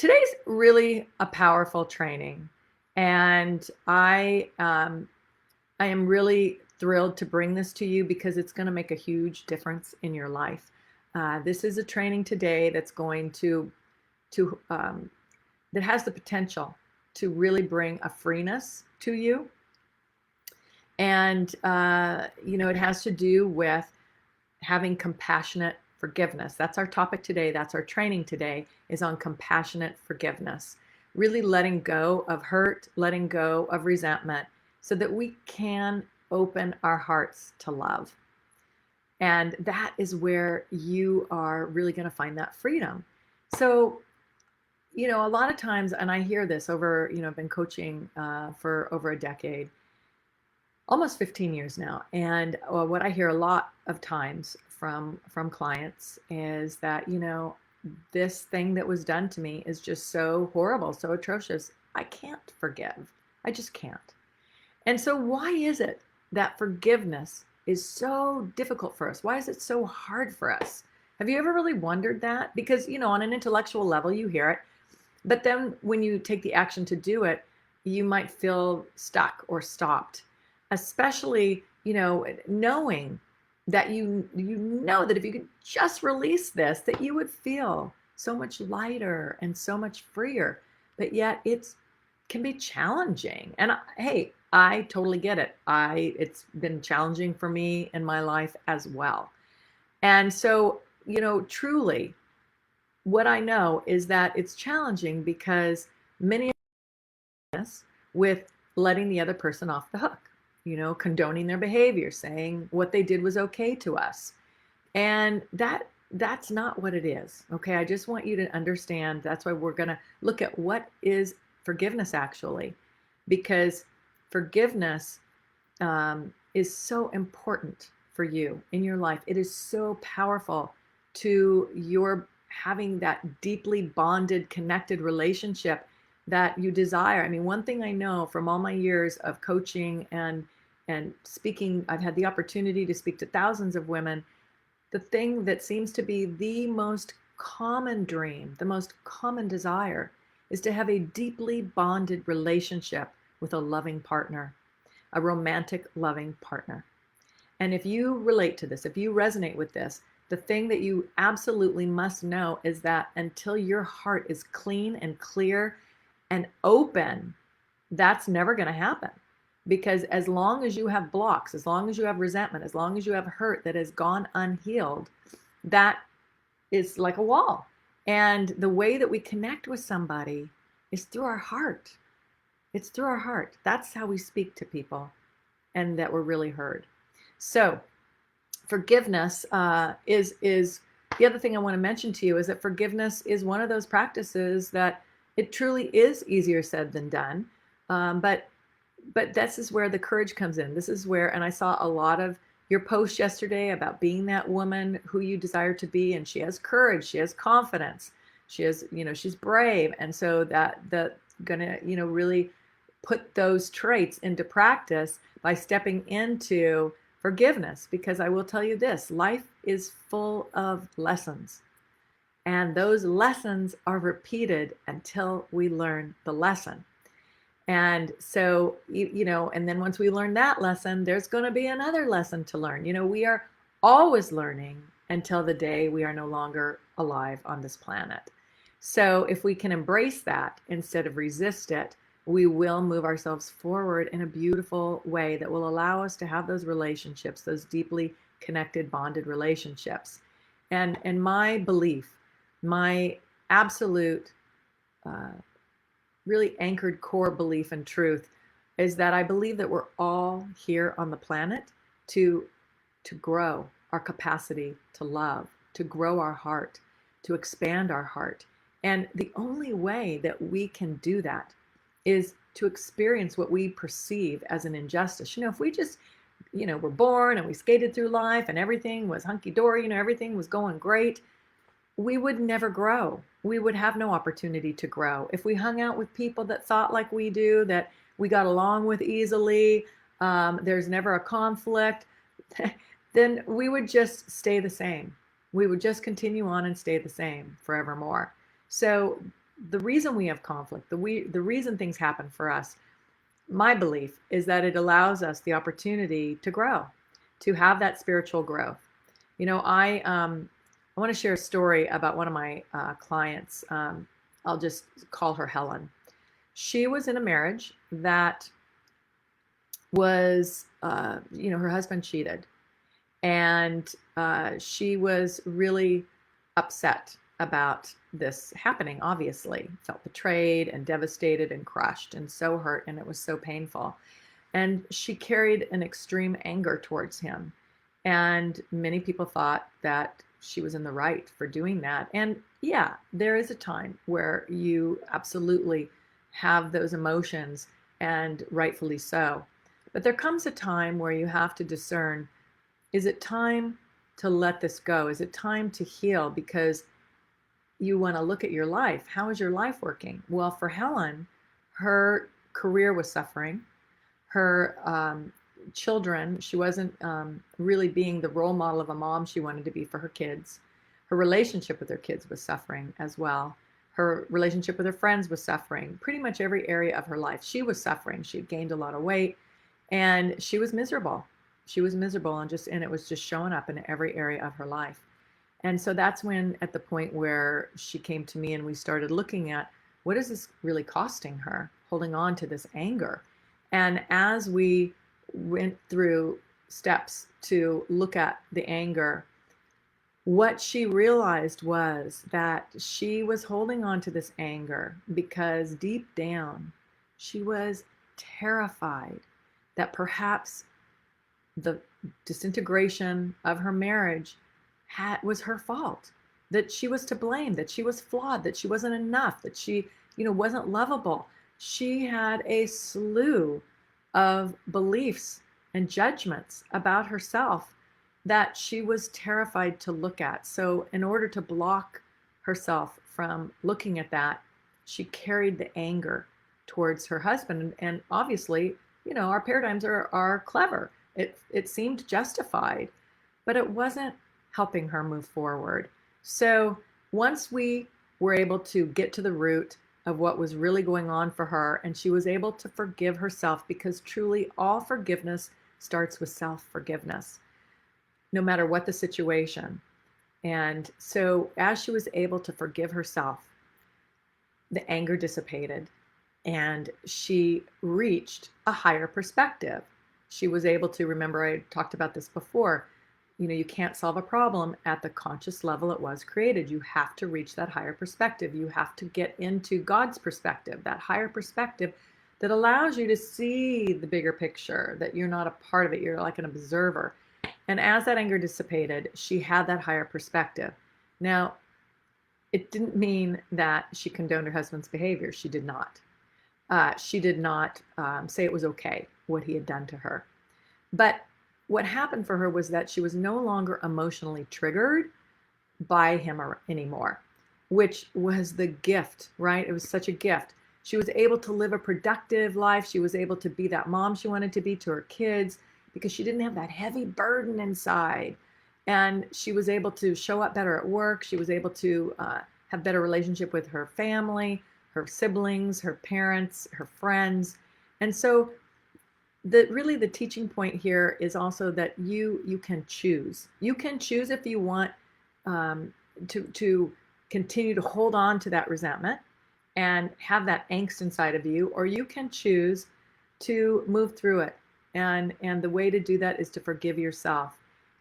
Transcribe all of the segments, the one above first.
Today's really a powerful training, and I am really thrilled to bring this to you because it's going to make a huge difference in your life. This is a training today that's going to that has the potential to really bring a freeness to you, and it has to do with having compassionate forgiveness. That's our topic today. That's our training today is on compassionate forgiveness. Really letting go of hurt, letting go of resentment so that we can open our hearts to love. And that is where you are really going to find that freedom. So, a lot of times, and I hear this over, I've been coaching for over a decade, almost 15 years now. And what I hear a lot of times from clients is that, this thing that was done to me is just so horrible, so atrocious. I can't forgive. I just can't. And so why is it that forgiveness is so difficult for us? Why is it so hard for us? Have you ever really wondered that? Because, on an intellectual level, you hear it, but then when you take the action to do it, you might feel stuck or stopped, especially, knowing that you know that if you could just release this, that you would feel so much lighter and so much freer. But yet it can be challenging. And hey, I totally get it. It's been challenging for me in my life as well. And so, truly what I know is that it's challenging because many of us with letting the other person off the hook, condoning their behavior, saying what they did was okay to us. And that's not what it is. Okay. I just want you to understand that's why we're going to look at what is forgiveness actually, because forgiveness is so important for you in your life. It is so powerful to your having that deeply bonded, connected relationship that you desire. I mean, one thing I know from all my years of coaching and speaking, I've had the opportunity to speak to thousands of women. The thing that seems to be the most common dream, the most common desire, is to have a deeply bonded relationship with a loving partner, a romantic, loving partner. And if you relate to this, if you resonate with this, the thing that you absolutely must know is that until your heart is clean and clear and open, that's never going to happen. Because as long as you have blocks, as long as you have resentment, as long as you have hurt that has gone unhealed, that is like a wall. And the way that we connect with somebody is through our heart. It's through our heart. That's how we speak to people and that we're really heard. So forgiveness is the other thing I want to mention to you is that forgiveness is one of those practices that it truly is easier said than done. But this is where the courage comes in. This is where, and I saw a lot of your posts yesterday about being that woman who you desire to be, and she has courage, she has confidence, she has, she's brave, and so that gonna, really put those traits into practice by stepping into forgiveness. Because I will tell you this, life is full of lessons. And those lessons are repeated until we learn the lesson. And so, and then once we learn that lesson, there's going to be another lesson to learn. We are always learning until the day we are no longer alive on this planet. So if we can embrace that instead of resist it, we will move ourselves forward in a beautiful way that will allow us to have those relationships, those deeply connected, bonded relationships. And my belief, my absolute, really anchored core belief and truth is that I believe that we're all here on the planet to grow our capacity to love, to grow our heart, to expand our heart. And the only way that we can do that is to experience what we perceive as an injustice. If we just, were born and we skated through life and everything was hunky-dory, everything was going great, we would never grow. We would have no opportunity to grow. If we hung out with people that thought like we do, that we got along with easily, there's never a conflict, then we would just stay the same. We would just continue on and stay the same forevermore. So the reason we have conflict, the reason things happen for us, my belief is that it allows us the opportunity to grow, to have that spiritual growth. You know, I want to share a story about one of my clients. I'll just call her Helen. She was in a marriage that was, her husband cheated, and she was really upset about this happening. Obviously, felt betrayed and devastated and crushed and so hurt, and it was so painful. And she carried an extreme anger towards him. And many people thought that she was in the right for doing that. And yeah, there is a time where you absolutely have those emotions, and rightfully so. But there comes a time where you have to discern, is it time to let this go? Is it time to heal? Because you want to look at your life. How is your life working? Well, for Helen, her career was suffering. Her children, she wasn't really being the role model of a mom she wanted to be for her kids. Her relationship with her kids was suffering as well. Her relationship with her friends was suffering. Pretty much every area of her life, she was suffering. She had gained a lot of weight, and she was miserable. She was miserable, and it was just showing up in every area of her life. And so that's when, at the point where she came to me and we started looking at, what is this really costing her, holding on to this anger? And as we went through steps to look at the anger, what she realized was that she was holding on to this anger because deep down she was terrified that perhaps the disintegration of her marriage was her fault, that she was to blame, that she was flawed, that she wasn't enough, that she, wasn't lovable. She had a slew of beliefs and judgments about herself that she was terrified to look at. So in order to block herself from looking at that, she carried the anger towards her husband. And obviously, our paradigms are clever. It seemed justified, but it wasn't helping her move forward. So once we were able to get to the root of what was really going on for her, and she was able to forgive herself, because truly all forgiveness starts with self-forgiveness, no matter what the situation. And so as she was able to forgive herself, the anger dissipated and she reached a higher perspective. She was able to, remember, I talked about this before, you can't solve a problem at the conscious level it was created. You have to reach that higher perspective. You have to get into God's perspective, that higher perspective that allows you to see the bigger picture, that you're not a part of it. You're like an observer. And as that anger dissipated, she had that higher perspective. Now, it didn't mean that she condoned her husband's behavior. She did not. She did not say it was okay what he had done to her. But what happened for her was that she was no longer emotionally triggered by him anymore, which was the gift, right? It was such a gift. She was able to live a productive life. She was able to be that mom she wanted to be to her kids because she didn't have that heavy burden inside. And she was able to show up better at work. She was able to have better relationship with her family, her siblings, her parents, her friends. And so really the teaching point here is also that you can choose. You can choose if you want to continue to hold on to that resentment and have that angst inside of you, or you can choose to move through it. And the way to do that is to forgive yourself.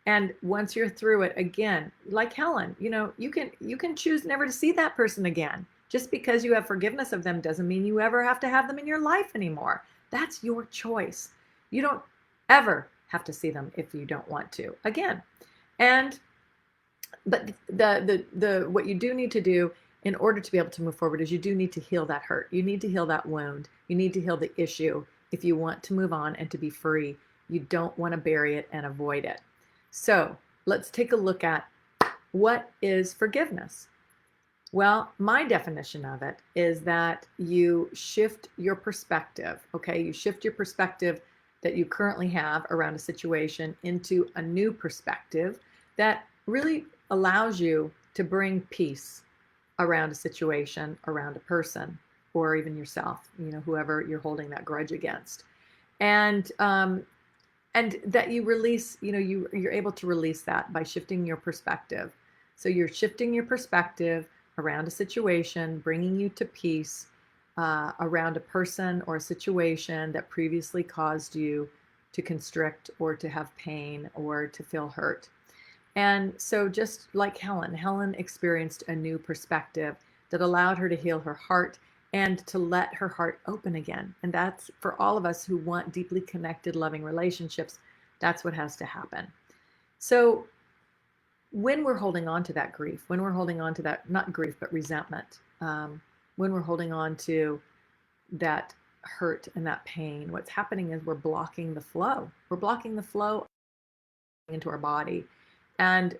And once you're through it, again, like Helen, you can choose never to see that person again. Just because you have forgiveness of them doesn't mean you ever have to have them in your life anymore. That's your choice. You don't ever have to see them if you don't want to again. But the what you do need to do in order to be able to move forward is you do need to heal that hurt. You need to heal that wound. You need to heal the issue if you want to move on and to be free. You don't want to bury it and avoid it. So let's take a look at what is forgiveness. Well, my definition of it is that you shift your perspective, okay? You shift your perspective that you currently have around a situation into a new perspective that really allows you to bring peace, around a situation, around a person, or even yourself, whoever you're holding that grudge against. And that you release, you're able to release that by shifting your perspective. So you're shifting your perspective around a situation, bringing you to peace around a person or a situation that previously caused you to constrict or to have pain or to feel hurt. And so, just like Helen experienced a new perspective that allowed her to heal her heart and to let her heart open again. And that's for all of us who want deeply connected, loving relationships. That's what has to happen. So, when we're holding on to that grief, when we're holding on to that, not grief, but resentment, when we're holding on to that hurt and that pain, what's happening is we're blocking the flow. We're blocking the flow into our body, and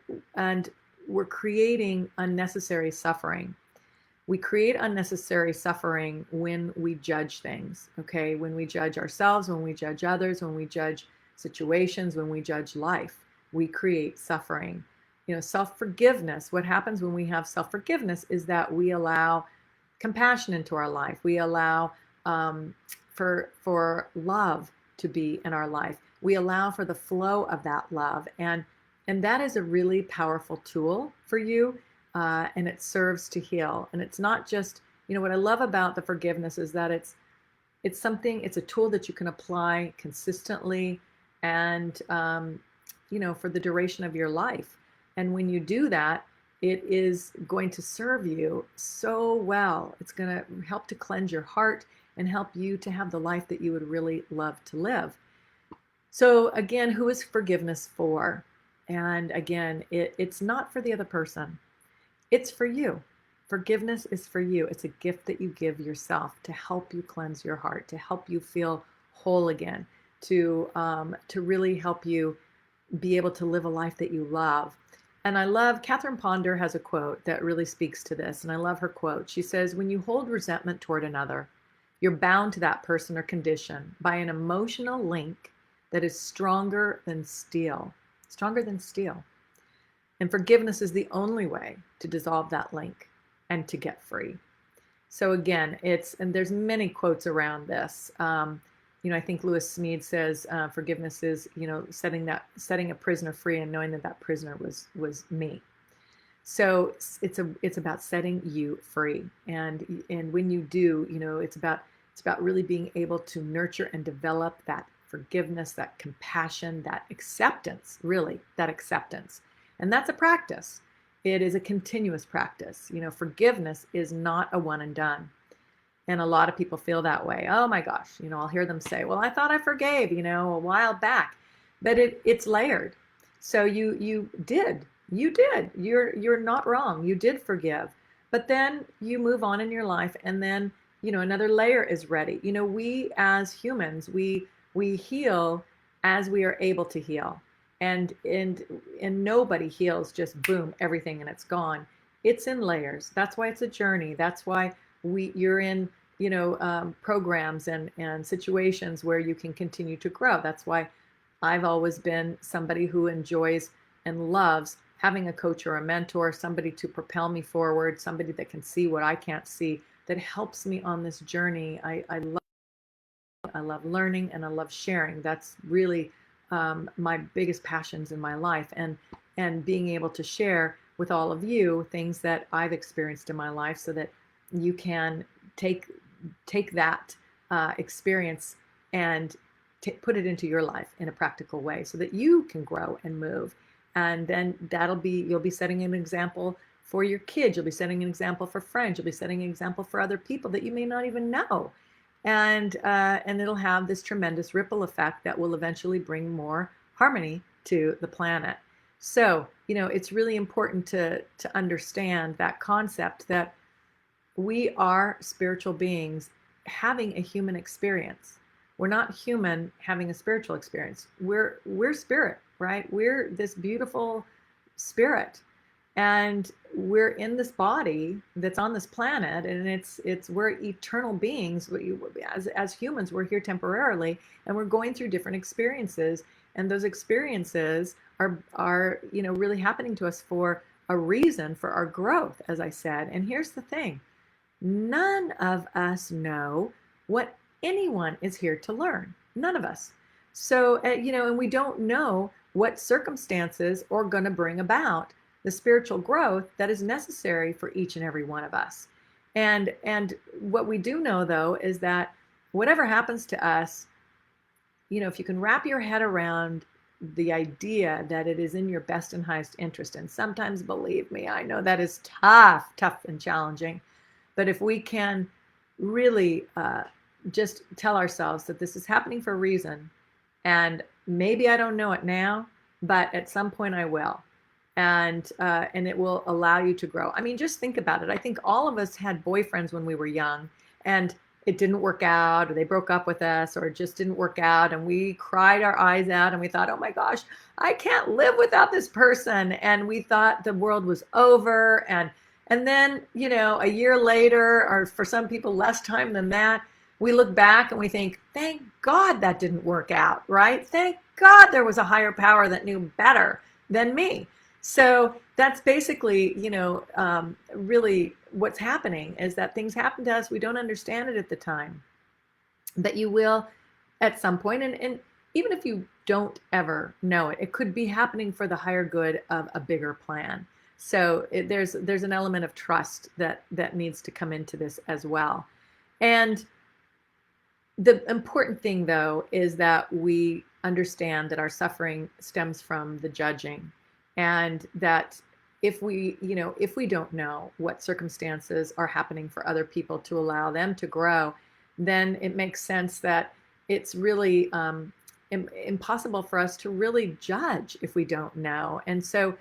we're creating unnecessary suffering. We create unnecessary suffering when we judge things, okay? When we judge ourselves, when we judge others, when we judge situations, when we judge life, we create suffering. Self-forgiveness, what happens when we have self-forgiveness is that we allow compassion into our life. We allow for love to be in our life. We allow for the flow of that love. And that is a really powerful tool for you. And it serves to heal. And it's not just, what I love about the forgiveness is that it's a tool that you can apply consistently and, for the duration of your life. And when you do that, it is going to serve you so well. It's going to help to cleanse your heart and help you to have the life that you would really love to live. So again, who is forgiveness for? And again, it's not for the other person. It's for you. Forgiveness is for you. It's a gift that you give yourself to help you cleanse your heart, to help you feel whole again, to really help you be able to live a life that you love. And I love, Catherine Ponder has a quote that really speaks to this, and I love her quote. She says, "When you hold resentment toward another, you're bound to that person or condition by an emotional link that is stronger than steel." Stronger than steel. And forgiveness is the only way to dissolve that link and to get free. So again, and there's many quotes around this. I think Lewis Smead says forgiveness is, setting a prisoner free and knowing that that prisoner was me. So it's about setting you free, and when you do, it's about really being able to nurture and develop that forgiveness, that compassion, that acceptance, really, that acceptance. And that's a practice. It is a continuous practice. Forgiveness is not a one and done. And a lot of people feel that way. Oh my gosh, I'll hear them say, well, I thought I forgave, a while back. But it's layered. So you did. You're not wrong. You did forgive. But then you move on in your life, and then, another layer is ready. We as humans, we heal as we are able to heal. And nobody heals just boom, everything and it's gone. It's in layers. That's why it's a journey. That's why you're in, programs and situations where you can continue to grow. That's why I've always been somebody who enjoys and loves having a coach or a mentor, somebody to propel me forward, somebody that can see what I can't see, that helps me on this journey. I love learning and I love sharing. That's really my biggest passions in my life, and being able to share with all of you things that I've experienced in my life, so that you can take that experience and put it into your life in a practical way, so that you can grow and move. And then you'll be setting an example for your kids. You'll be setting an example for friends. You'll be setting an example for other people that you may not even know. And it'll have this tremendous ripple effect that will eventually bring more harmony to the planet. So, it's really important to understand that concept that we are spiritual beings having a human experience. We're not human having a spiritual experience. We're spirit, right? We're this beautiful spirit. And we're in this body that's on this planet, and we're eternal beings. As humans, we're here temporarily, and we're going through different experiences, and those experiences are really happening to us for a reason for our growth, as I said. And here's the thing, none of us know what anyone is here to learn. None of us. So, and we don't know what circumstances are going to bring about the spiritual growth that is necessary for each and every one of us. And what we do know, though, is that whatever happens to us, if you can wrap your head around the idea that it is in your best and highest interest, and sometimes, believe me, I know that is tough and challenging, but if we can really just tell ourselves that this is happening for a reason, and maybe I don't know it now, but at some point I will. And it will allow you to grow. I mean, just think about it. I think all of us had boyfriends when we were young, and it didn't work out, or they broke up with us, or it just didn't work out, and we cried our eyes out, and we thought, oh my gosh, I can't live without this person, and we thought the world was over. And then, a year later, or for some people less time than that, we look back and we think, thank God that didn't work out, right? Thank God there was a higher power that knew better than me. So that's basically, really what's happening, is that things happen to us. We don't understand it at the time, but you will at some point. And even if you don't ever know it, it could be happening for the higher good of a bigger plan. So there's an element of trust that needs to come into this as well. And the important thing, though, is that we understand that our suffering stems from the judging. And that if we don't know what circumstances are happening for other people to allow them to grow, then it makes sense that it's really impossible for us to really judge if we don't know. And so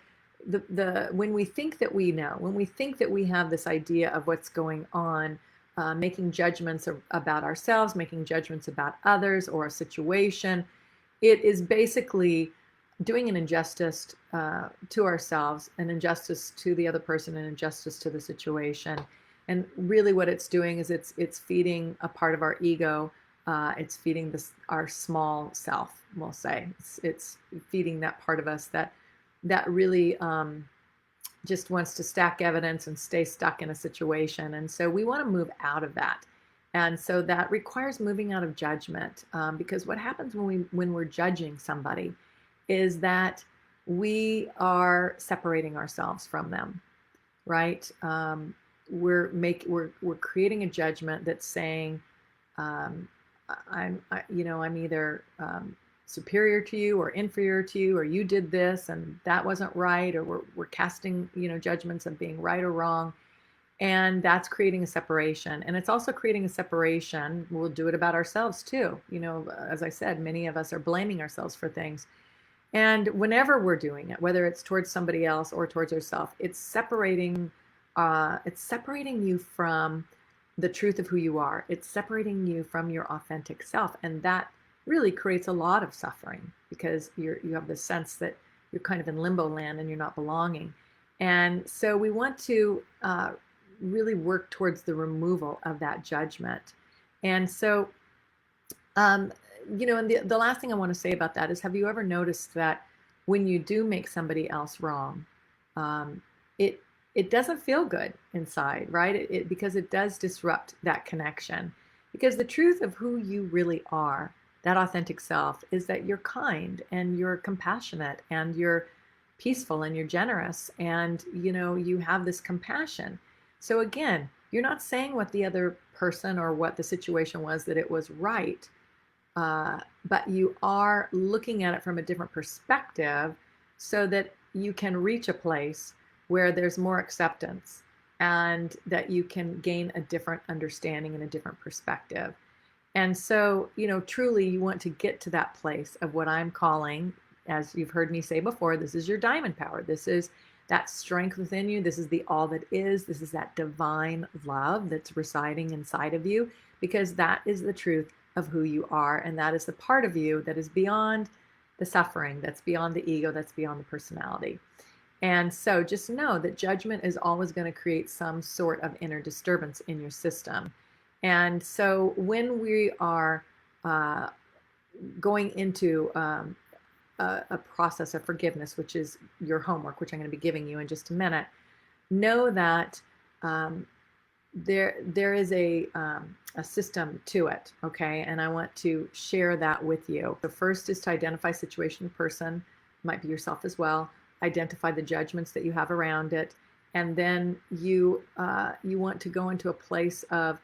when we think that we know, when we think that we have this idea of what's going on, making judgments about ourselves, making judgments about others or a situation, it is basically doing an injustice to ourselves, an injustice to the other person, an injustice to the situation. And really what it's doing is it's feeding a part of our ego. It's feeding our small self, we'll say. It's feeding that part of us that really just wants to stack evidence and stay stuck in a situation. And so we want to move out of that. And so that requires moving out of judgment, because what happens when we're judging somebody is that we are separating ourselves from them, right? We're creating a judgment that's saying, I'm either superior to you or inferior to you, or you did this and that wasn't right, or we're casting judgments of being right or wrong, and that's creating a separation. And it's also creating a separation. We'll do it about ourselves too. As I said, many of us are blaming ourselves for things. And whenever we're doing it, whether it's towards somebody else or towards yourself, it's separating you from the truth of who you are. It's separating you from your authentic self. And that really creates a lot of suffering, because you have this sense that you're kind of in limbo land and you're not belonging. And so we want to really work towards the removal of that judgment. And so and the last thing I want to say about that is, have you ever noticed that when you do make somebody else wrong, it doesn't feel good inside, right? Because it does disrupt that connection. Because the truth of who you really are, that authentic self, is that you're kind and you're compassionate and you're peaceful and you're generous, and you have this compassion. So again, you're not saying what the other person or what the situation was that it was right. But you are looking at it from a different perspective, so that you can reach a place where there's more acceptance, and that you can gain a different understanding and a different perspective. And so, truly you want to get to that place of what I'm calling, as you've heard me say before, this is your diamond power. This is that strength within you. This is the all that is. This is that divine love that's residing inside of you, because that is the truth of who you are. And that is the part of you that is beyond the suffering, that's beyond the ego, that's beyond the personality. And so just know that judgment is always going to create some sort of inner disturbance in your system. And so when we are going into a process of forgiveness, which is your homework, which I'm going to be giving you in just a minute, know that there is a system to it, okay? And I want to share that with you. The first is to identify situation and person, might be yourself as well. Identify the judgments that you have around it, and then you want to go into a place of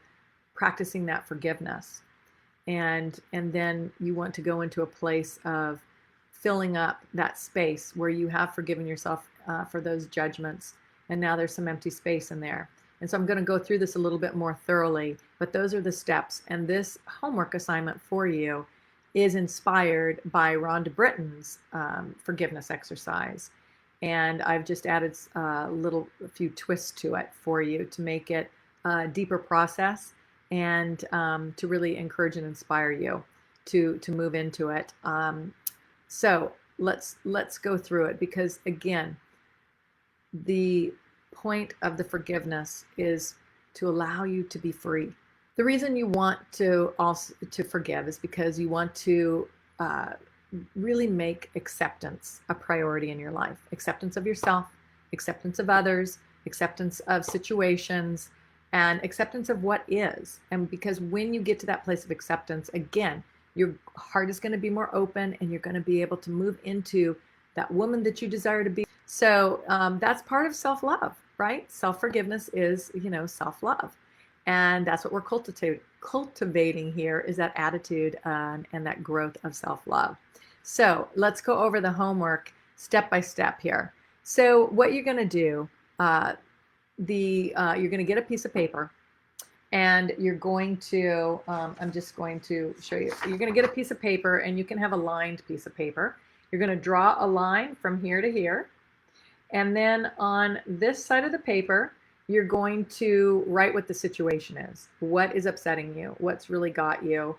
practicing that forgiveness, and then you want to go into a place of filling up that space where you have forgiven yourself for those judgments, and now there's some empty space in there. And so I'm going to go through this a little bit more thoroughly, but those are the steps. And this homework assignment for you is inspired by Rhonda Britton's forgiveness exercise. And I've just added a few twists to it for you to make it a deeper process, and to really encourage and inspire you to move into it. So let's go through it, because again, the point of the forgiveness is to allow you to be free. The reason you want to forgive is because you want to really make acceptance a priority in your life. Acceptance of yourself, acceptance of others, acceptance of situations, and acceptance of what is. And because when you get to that place of acceptance, again, your heart is going to be more open, and you're going to be able to move into that woman that you desire to be. So that's part of self-love, right? Self-forgiveness is, self-love. And that's what we're cultivating here, is that attitude and that growth of self-love. So let's go over the homework step by step here. So what you're going to do, you're going to get a piece of paper, and you're going to, I'm just going to show you. You're going to get a piece of paper, and you can have a lined piece of paper. You're going to draw a line from here to here. And then on this side of the paper, you're going to write what the situation is. What is upsetting you? What's really got you?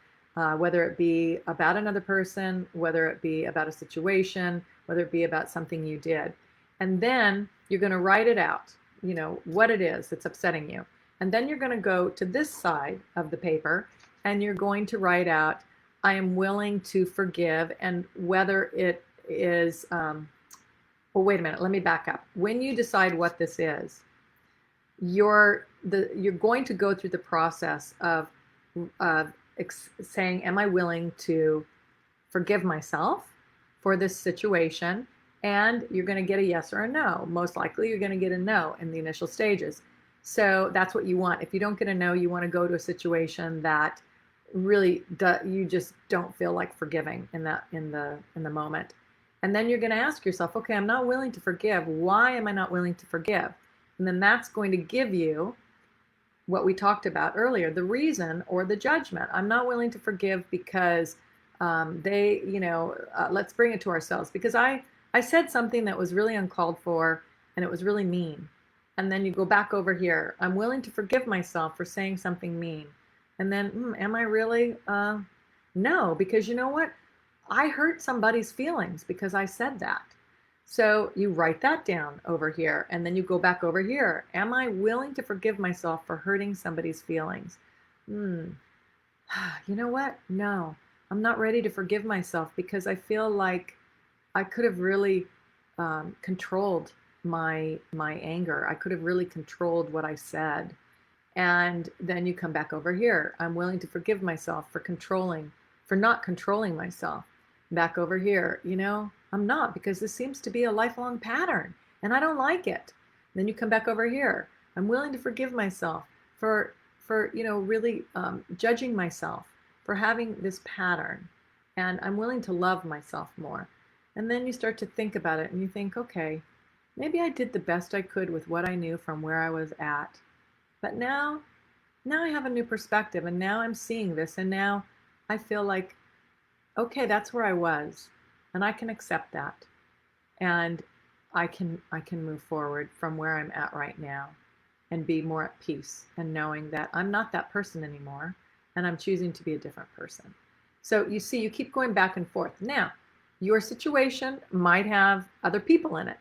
Whether it be about another person, whether it be about a situation, whether it be about something you did. And then you're going to write it out, what it is that's upsetting you. And then you're going to go to this side of the paper, and you're going to write out, I am willing to forgive, and whether it is, well, wait a minute, let me back up. When you decide what this is, you're going to go through the process of saying, am I willing to forgive myself for this situation? And you're going to get a yes or a no. Most likely you're going to get a no in the initial stages. So that's what you want. If you don't get a no, you want to go to a situation that really you just don't feel like forgiving in the moment. And then you're going to ask yourself, okay, I'm not willing to forgive. Why am I not willing to forgive? And then that's going to give you what we talked about earlier, the reason or the judgment. I'm not willing to forgive because let's bring it to ourselves, because I said something that was really uncalled for, and it was really mean. And then you go back over here. I'm willing to forgive myself for saying something mean. And then, am I really? No, because you know what? I hurt somebody's feelings because I said that. So you write that down over here, and then you go back over here. Am I willing to forgive myself for hurting somebody's feelings? You know what? No, I'm not ready to forgive myself because I feel like I could have really controlled my anger. I could have really controlled what I said. And then you come back over here. I'm willing to forgive myself for not controlling myself. Back over here, I'm not, because this seems to be a lifelong pattern and I don't like it. Then you come back over here. I'm willing to forgive myself for really judging myself for having this pattern, and I'm willing to love myself more. And then you start to think about it, and you think, okay, maybe I did the best I could with what I knew from where I was at. But now I have a new perspective, and now I'm seeing this, and now I feel like, okay, that's where I was, and I can accept that, and I can move forward from where I'm at right now, and be more at peace, and knowing that I'm not that person anymore, and I'm choosing to be a different person. So you see, you keep going back and forth. Now, your situation might have other people in it.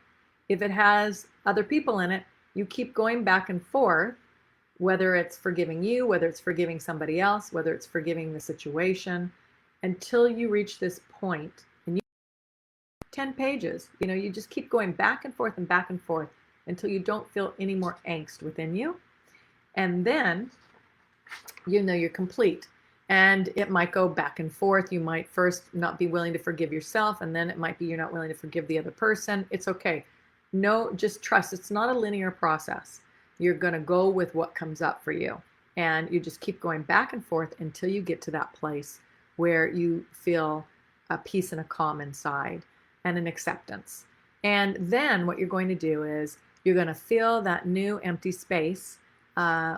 If it has other people in it, you keep going back and forth, whether it's forgiving you, whether it's forgiving somebody else, whether it's forgiving the situation, until you reach this point 10 pages. You know, you just keep going back and forth and back and forth until you don't feel any more angst within you. And then, you know, you're complete. And it might go back and forth. You might first not be willing to forgive yourself, and then it might be you're not willing to forgive the other person. It's okay. No, just trust. It's not a linear process. You're going to go with what comes up for you. And you just keep going back and forth until you get to that place where you feel a peace and a calm inside and an acceptance. And then what you're going to do is you're going to fill that new empty space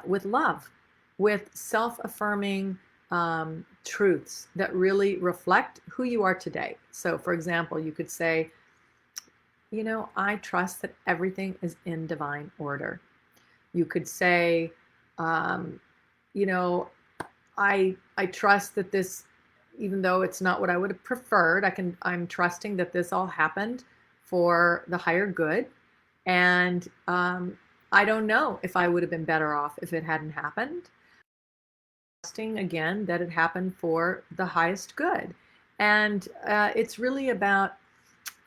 with love, with self-affirming truths that really reflect who you are today. So, for example, you could say, you know, I trust that everything is in divine order. You could say, you know, I trust that this, even though it's not what I would have preferred, I'm trusting that this all happened for the higher good. And I don't know if I would have been better off if it hadn't happened. Trusting again that it happened for the highest good. And it's really about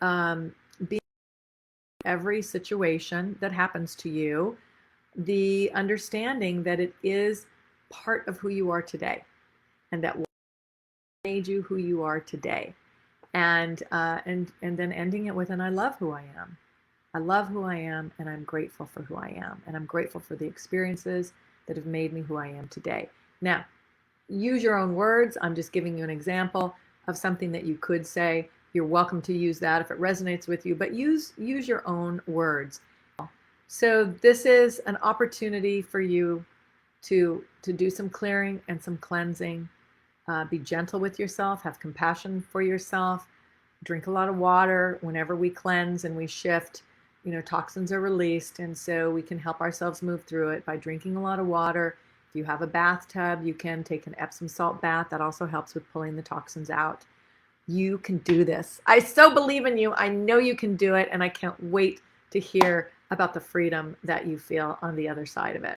being every situation that happens to you, the understanding that it is part of who you are today, and that made you who you are today, and then ending it with, and I love who I am. I love who I am, and I'm grateful for who I am, and I'm grateful for the experiences that have made me who I am today. Now, use your own words. I'm just giving you an example of something that you could say. You're welcome to use that if it resonates with you, but use your own words. So this is an opportunity for you to do some clearing and some cleansing. Be gentle with yourself, have compassion for yourself, drink a lot of water. Whenever we cleanse and we shift, you know, toxins are released, and so we can help ourselves move through it by drinking a lot of water. If you have a bathtub, you can take an Epsom salt bath. That also helps with pulling the toxins out. You can do this. I so believe in you. I know you can do it, and I can't wait to hear about the freedom that you feel on the other side of it.